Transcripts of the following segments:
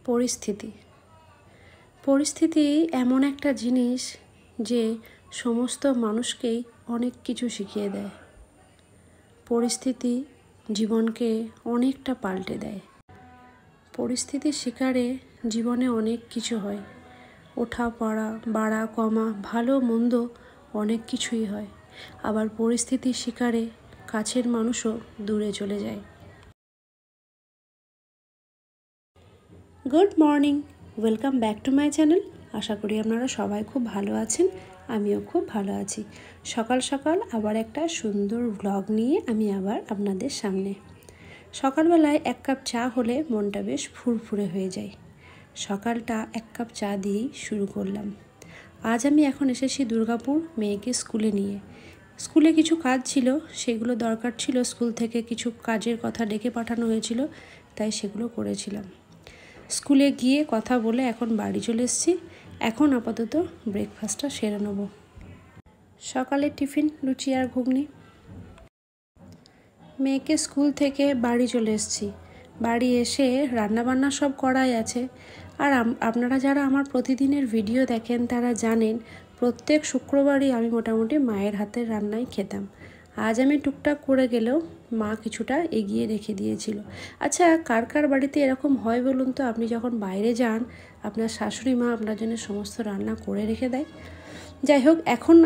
পরিস্থিতি পরিস্থিতি এমন একটা জিনিস যে সমস্ত মানুষকেই অনেক কিছু শিখিয়ে দেয়। পরিস্থিতি জীবনকে অনেকটা পাল্টে দেয়। পরিস্থিতির শিকারে জীবনে অনেক কিছু হয়, ওঠা পড়া বাড়া কমা ভালো মন্দ অনেক কিছুই হয়। আবার পরিস্থিতির শিকারে কাছের মানুষও দূরে চলে যায়। Good morning, welcome back to my channel. আশা করি আপনারা সবাই খুব ভালো আছেন, আমিও খুব ভালো আছি। সকাল সকাল আবার একটা সুন্দর ব্লগ নিয়ে আমি আবার আপনাদের সামনে। সকালবেলায় এক কাপ চা হলে মনটা বেশ ফুরফুরে হয়ে যায়। সকালটা এক কাপ চা দিয়েই শুরু করলাম। আজ আমি এখন এসেছি দুর্গাপুর মেয়েকে স্কুলে নিয়ে। স্কুলে কিছু কাজ ছিল, সেগুলো দরকার ছিল। স্কুল থেকে কিছু কাজের কথা ডেকে পাঠানো হয়েছিল, তাই সেগুলো করেছিলাম। স্কুলে গিয়ে কথা বলে এখন বাড়ি চলে এসেছি। এখন আপাতত ব্রেকফাস্টটা সেরে নেব। সকালের টিফিন লুচি আর ঘুগনি। মেয়েকে স্কুল থেকে বাড়ি চলে এসেছি। বাড়ি এসে রান্নাবান্না সব করাই আছে। আর আপনারা যারা আমার প্রতিদিনের ভিডিও দেখেন তারা জানেন প্রত্যেক শুক্রবারই আমি মোটামুটি মায়ের হাতের রান্নাই খেতাম। আজ আমি টুকটাক করে গেলেও মা কিছুটা এগিয়ে রেখে দিয়েছিল। আচ্ছা, কার কার বাড়িতে এরকম হয় বলুন তো? আপনি যখন বাইরে যান আপনার শাশুড়ি মা আপনার জন্য সমস্ত রান্না করে রেখে দেয়। যাই হোক, এখন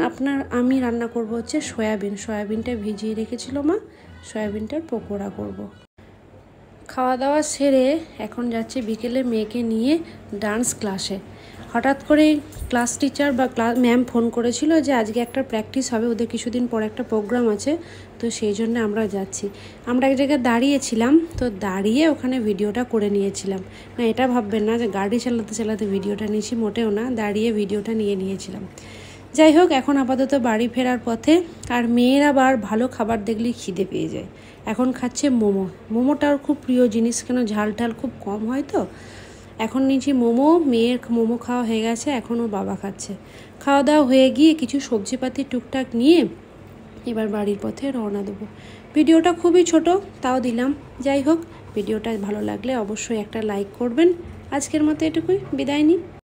আমি রান্না করব হচ্ছে সয়াবিনটা ভিজিয়ে রেখেছিল মা। সয়াবিনটার পকোড়া করব। খাওয়া দাওয়া সেরে এখন যাচ্ছি বিকেলে মেয়েকে নিয়ে ডান্স ক্লাসে। হঠাৎ করে ক্লাস টিচার বা ম্যাম ফোন করেছিল যে আজকে একটা প্র্যাকটিস হবে, ওদের কিছুদিন পর একটা প্রোগ্রাম আছে, তো সেই জন্য আমরা যাচ্ছি। আমরা এক জায়গায় দাঁড়িয়েছিলাম, তো দাঁড়িয়ে ওখানে ভিডিওটা করে নিয়েছিলাম। না, এটা ভাববেন না যে গাড়ি চালাতে চালাতে ভিডিওটা নিয়েছি, মোটেও না, দাঁড়িয়ে ভিডিওটা নিয়েছিলাম। যাই হোক, এখন আপাতত বাড়ি ফেরার পথে। আর মেয়ের আবার ভালো খাবার দেখলেই খিদে পেয়ে যায়। এখন খাচ্ছে মোমোটা ওর খুব প্রিয় জিনিস, কেন ঝাল খুব কম হয় তো। এখন নিয়েছি মোমো। মেয়ের মোমো খাওয়া হয়ে গেছে, এখন ওর বাবা খাচ্ছে। খাওয়া দাওয়া হয়ে গিয়ে কিছু সবজিপাতি টুকটাক নিয়ে এবার বাড়ির পথে রওনা দেবো। ভিডিওটা খুবই ছোট, তাও দিলাম। যাই হোক, ভিডিওটা ভালো লাগলে অবশ্যই একটা লাইক করবেন। আজকের মতো এটুকুই, বিদায় নিই।